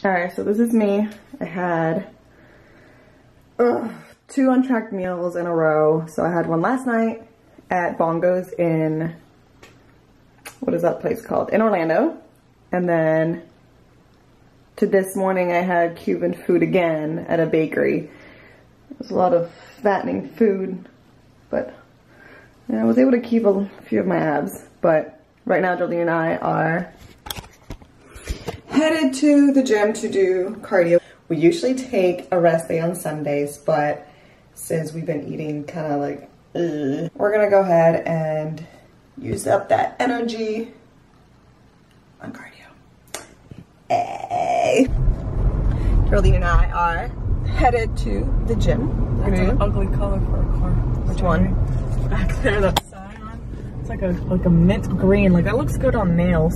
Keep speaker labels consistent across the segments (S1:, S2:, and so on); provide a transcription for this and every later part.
S1: Alright, so this is me. I had 2 untracked meals in a row. So I had one last night at Bongo's in, what is that place called? In Orlando. And then to this morning I had Cuban food again at a bakery. It was a lot of fattening food, but yeah, I was able to keep a few of my abs. But right now Jolene and I are headed to the gym to do cardio. We usually take a rest day on Sundays, but since we've been eating kind of like, we're gonna go ahead and use up that energy on cardio. Hey. Jolene and I are headed to the gym.
S2: That's an ugly color for a car.
S1: Which one?
S2: Back there, that Scion. It's like a mint green. Like that looks good on nails.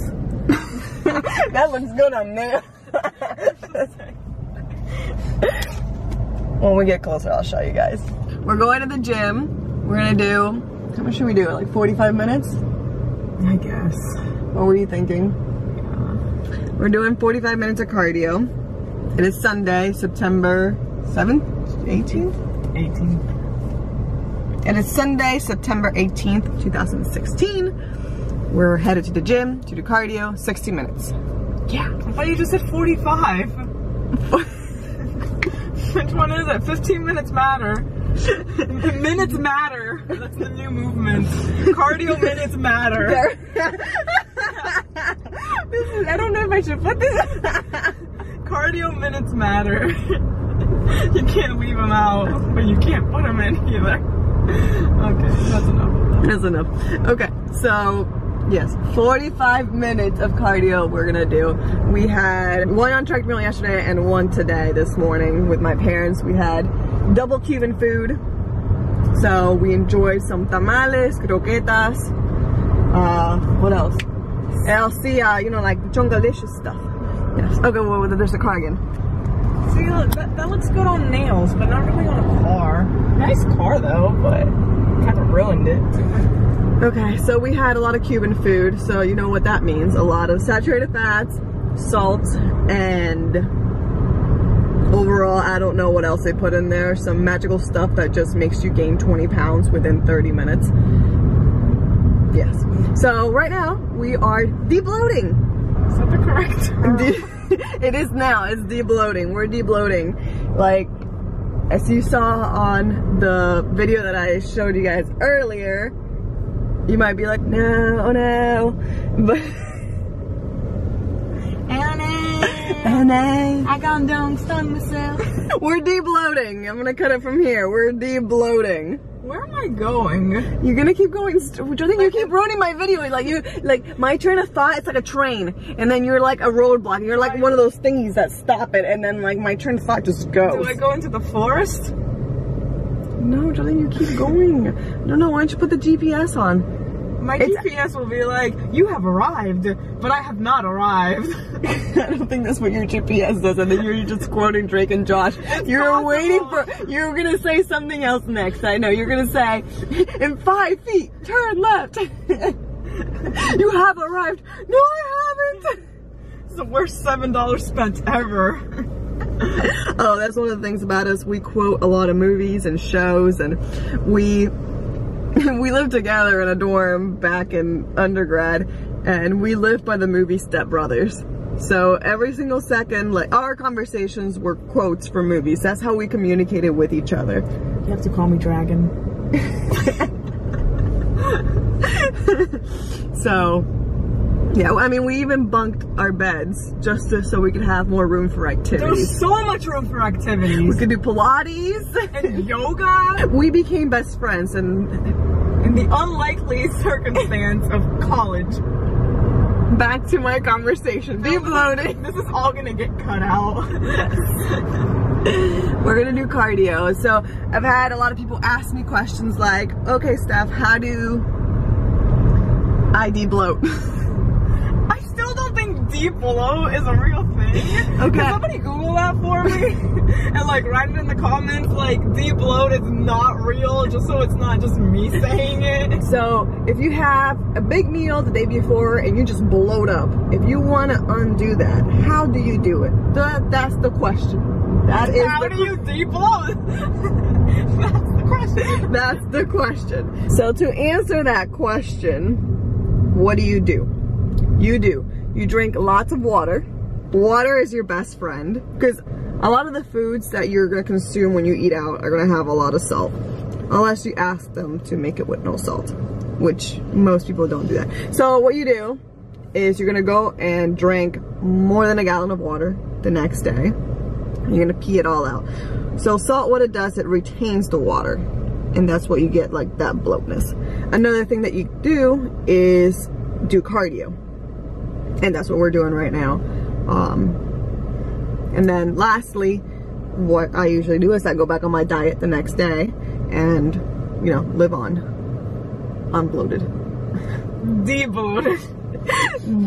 S1: That looks good on nails. When we get closer, I'll show you guys. We're going to the gym. We're gonna do, how much should we do? Like 45 minutes?
S2: I guess.
S1: What were you thinking?
S2: Yeah.
S1: We're doing 45 minutes of cardio. It is Sunday, September 7th? 18th?
S2: 18.
S1: It is Sunday, September 18th, 2016. We're headed to the gym to do cardio, 60 minutes.
S2: Yeah. I thought you just said 45. Which one is it? 15 minutes matter. Minutes matter. That's the new movement. Cardio minutes matter.
S1: I don't know if I should put this.
S2: Cardio minutes matter. You can't leave them out, but you can't put them in either. Okay, that's enough.
S1: That's enough. Okay, so yes, 45 minutes of cardio we're gonna do. We had 1 untracked meal yesterday and 1 today this morning with my parents. We had double Cuban food. So we enjoyed some tamales, croquetas, what else? El you know, like chongalicious stuff. Yes. Okay, well, there's the car again.
S2: See, look, that looks good on nails, but not really on a car. Nice car though, but kind of ruined it.
S1: Okay, so we had a lot of Cuban food, so you know what that means. A lot of saturated fats, salt, and overall, I don't know what else they put in there. Some magical stuff that just makes you gain 20 pounds within 30 minutes. Yes. So right now, we are de-bloating.
S2: Is that the correct term?
S1: It is now, it's de-bloating. We're de-bloating. Like, as you saw on the video that I showed you guys earlier, you might be like, no, oh no, but oh no,
S2: I gone down, stung myself.
S1: We're de-bloating. I'm gonna cut it from here. We're de-bloating.
S2: Where am I going?
S1: You're gonna keep going. You keep ruining my video. Like my train of thought, it's like a train, and then you're like a roadblock. You're like one of those thingies that stop it, and then like my train of thought just goes.
S2: Do I go into the forest?
S1: No, Jolene, you keep going. No, why don't you put the GPS on?
S2: My GPS will be like, you have arrived, but I have not arrived.
S1: I don't think that's what your GPS does, and then you're just quoting Drake and Josh. You're waiting for, you're gonna say something else next. I know, you're gonna say, in 5 feet, turn left. You have arrived. No, I haven't.
S2: It's the worst $7 spent ever.
S1: Oh, that's one of the things about us. We quote a lot of movies and shows, and we lived together in a dorm back in undergrad, and we lived by the movie Step Brothers. So every single second, like, our conversations were quotes from movies. That's how we communicated with each other.
S2: You have to call me Dragon.
S1: So, yeah, I mean, we even bunked our beds just so we could have more room for activities.
S2: There's so much room for activities.
S1: We could do Pilates.
S2: And yoga.
S1: We became best friends, and
S2: in the unlikely circumstance of college.
S1: Back to my conversation. De-bloating.
S2: This is all gonna get cut out.
S1: We're gonna do cardio. So I've had a lot of people ask me questions like, okay, Steph, how do I de-bloat?
S2: I still don't think de-bloat is a real thing. Okay. Can somebody Google that for me? And like write it in the comments like de-bloat is not real, just so it's not just me saying it.
S3: So if you have a big meal the day before and you just bloat up, if you want to undo that, how do you do it? That's the question. How
S2: do you de-bloat? That's the question.
S3: That's the question. So to answer that question, what do? You drink lots of water. Water is your best friend, because a lot of the foods that you're gonna consume when you eat out are gonna have a lot of salt, unless you ask them to make it with no salt, which most people don't do that. So what you do is you're gonna go and drink more than a gallon of water the next day. You're gonna pee it all out. So salt, what it does, it retains the water, and that's what you get, like that bloatness. Another thing that you do is do cardio, and that's what we're doing right now. And then lastly, what I usually do is I go back on my diet the next day and, you know, live on unbloated.
S2: De-bloated.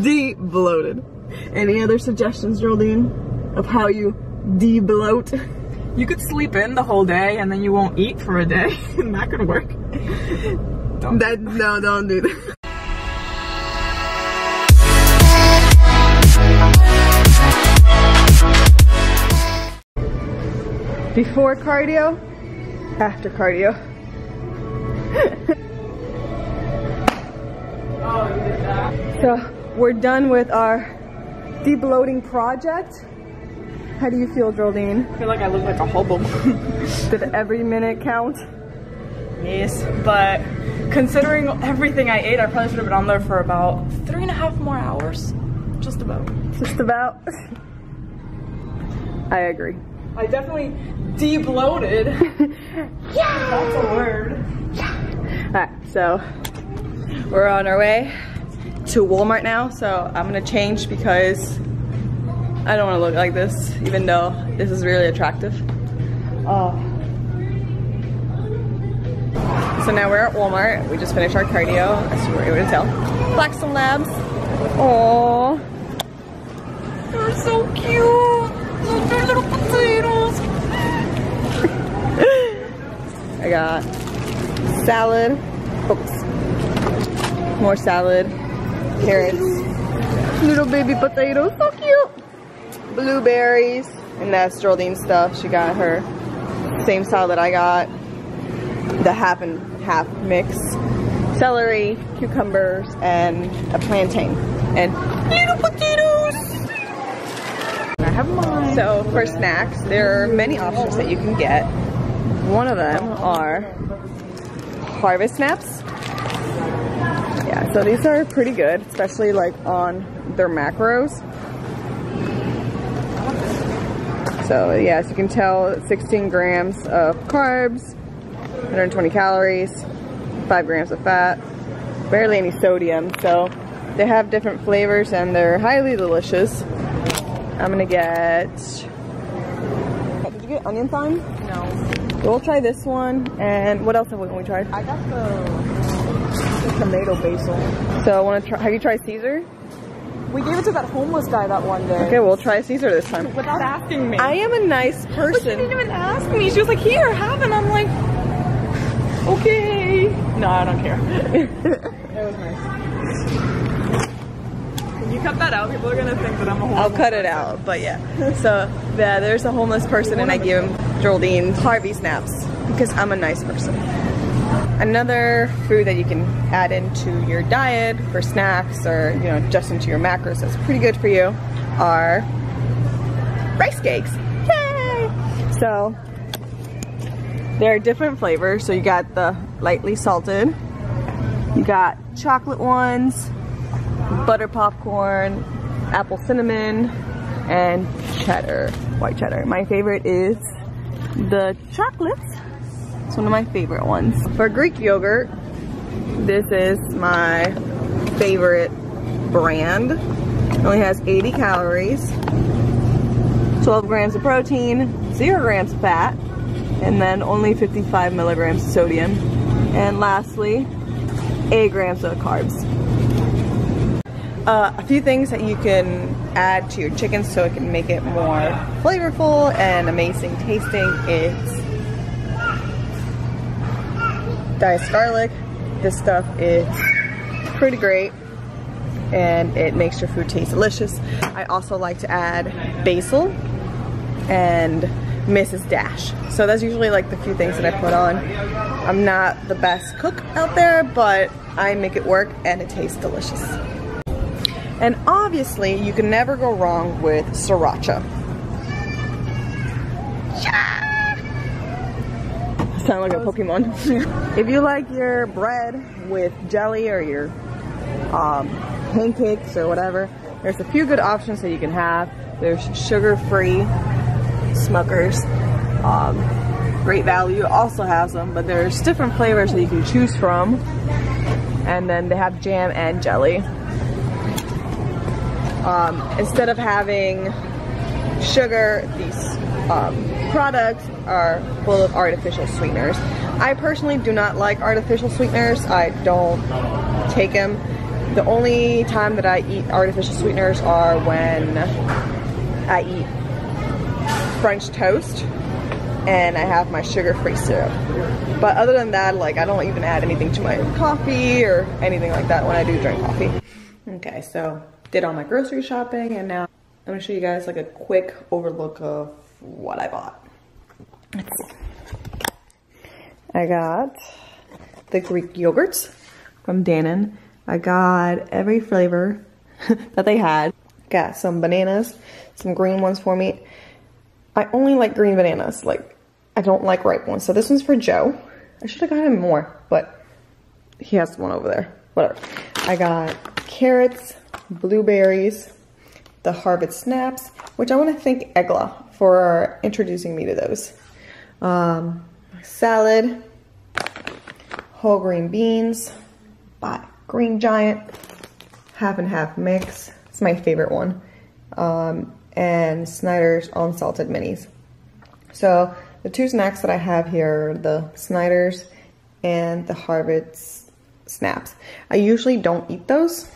S3: De-bloated. Any other suggestions, Geraldine, of how you de-bloat?
S2: You could sleep in the whole day and then you won't eat for a day, and that could work.
S3: No, don't do that. Before cardio, after cardio.
S2: Oh, you did that.
S3: So we're done with our de-bloating project. How do you feel, Geraldine?
S2: I feel like I look like a hobo.
S3: Did every minute count?
S2: Yes, but considering everything I ate, I probably should have been on there for about 3.5 more hours. Just about.
S3: Just about? I agree.
S2: I definitely de-bloated. Yeah! That's a word.
S3: Yeah. Alright, so we're on our way to Walmart now, so I'm gonna change because I don't want to look like this, even though this is really attractive. So now we're at Walmart. We just finished our cardio, as you were able to tell. Blackstone Labs. Aww. They're so cute. They're little potatoes. I got salad. Oops. More salad. Carrots. Little baby potatoes. So cute. Blueberries. And that's Geraldine's stuff. She got her same salad I got. The half and half mix. Celery, cucumbers, and a plantain. And little potatoes! I have mine. So for snacks, there are many options that you can get. One of them are Harvest Snaps. Yeah, so these are pretty good, especially like on their macros. So yeah, as you can tell, 16 grams of carbs, 120 calories, 5 grams of fat, barely any sodium. So they have different flavors and they're highly delicious. I'm gonna get, did you get onion thyme?
S2: No.
S3: We'll try this one. And what else have we tried?
S2: I got the tomato basil.
S3: So I want to try, have you tried Caesar?
S2: We gave it to that homeless guy that one day.
S3: Okay, we'll try Caesar this time.
S2: Without asking me.
S3: I am a nice person.
S2: But she didn't even ask me. She was like, here, have it. I'm like, okay. No, I don't care. It was nice. Can you cut that out? People are going to think that I'm a homeless
S3: I'll cut it out, but yeah. So, yeah, there's a homeless person and I give him Geraldine Harvey Snaps because I'm a nice person. Another food that you can add into your diet for snacks or, you know, just into your macros that's pretty good for you are rice cakes. Yay! So there are different flavors. So you got the lightly salted, you got chocolate ones, butter popcorn, apple cinnamon, and cheddar, white cheddar. My favorite is the chocolate. It's one of my favorite ones. For Greek yogurt, this is my favorite brand. It only has 80 calories, 12 grams of protein, 0 grams of fat, and then only 55 milligrams of sodium. And lastly, 8 grams of carbs. A few things that you can add to your chicken so it can make it more flavorful and amazing tasting is diced garlic. This stuff is pretty great and it makes your food taste delicious. I also like to add basil and Mrs. Dash. So that's usually like the few things that I put on. I'm not the best cook out there, but I make it work and it tastes delicious. And obviously, you can never go wrong with sriracha. Yeah! Sound like a Pokemon. If you like your bread with jelly or your pancakes or whatever, there's a few good options that you can have. There's sugar-free Smuckers. Great Value also has them, but there's different flavors that you can choose from. And then they have jam and jelly. Instead of having sugar, these products are full of artificial sweeteners. I personally do not like artificial sweeteners. I don't take them. The only time that I eat artificial sweeteners are when I eat French toast and I have my sugar-free syrup. But other than that, like, I don't even add anything to my coffee or anything like that when I do drink coffee. Okay, so did all my grocery shopping and now I'm gonna show you guys like a quick overlook of what I bought. Let's see. I got the Greek yogurts from Dannon. I got every flavor that they had. Got some bananas, some green ones for me. I only like green bananas, like I don't like ripe ones. So this one's for Joe. I should have got him more, but he has one over there. Whatever. I got carrots, blueberries, the Harvard Snaps, which I want to thank Egla for introducing me to those. Salad, whole green beans, Green Giant, half and half mix. It's my favorite one. And Snyder's unsalted minis. So the two snacks that I have here are the Snyder's and the Harvard Snaps. I usually don't eat those.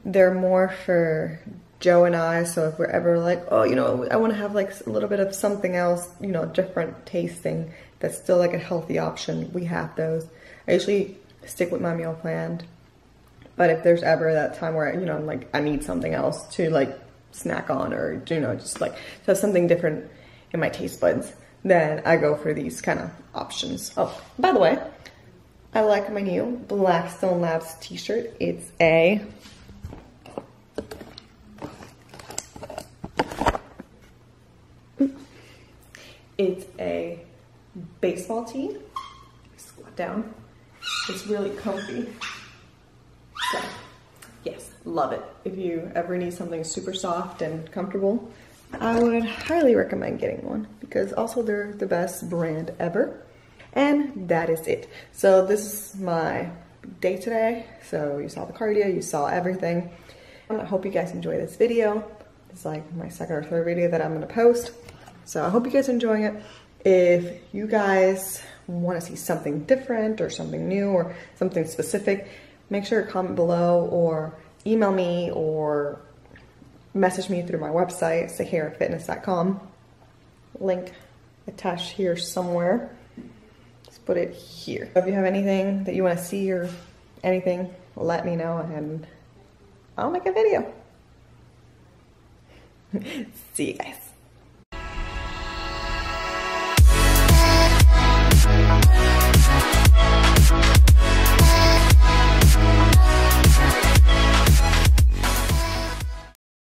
S3: They're more for Joe and I, so if we're ever like, oh, you know, I want to have like a little bit of something else, you know, different tasting, that's still like a healthy option, we have those. I usually stick with my meal plan, but if there's ever that time where, you know, like I need something else to like snack on or, you know, just like to have something different in my taste buds, then I go for these kind of options. Oh, by the way, I like my new Blackstone Labs t-shirt. It's a baseball tee. Squat down. It's really comfy. So, yes, love it. If you ever need something super soft and comfortable, I would highly recommend getting one because also they're the best brand ever. And that is it. So this is my day today. So you saw the cardio, you saw everything. I hope you guys enjoy this video. It's like my second or third video that I'm gonna post. So I hope you guys are enjoying it. If you guys want to see something different or something new or something specific, make sure to comment below or email me or message me through my website, saharafitness.com. Link attached here somewhere. Let's put it here. If you have anything that you want to see or anything, let me know and I'll make a video. See you guys.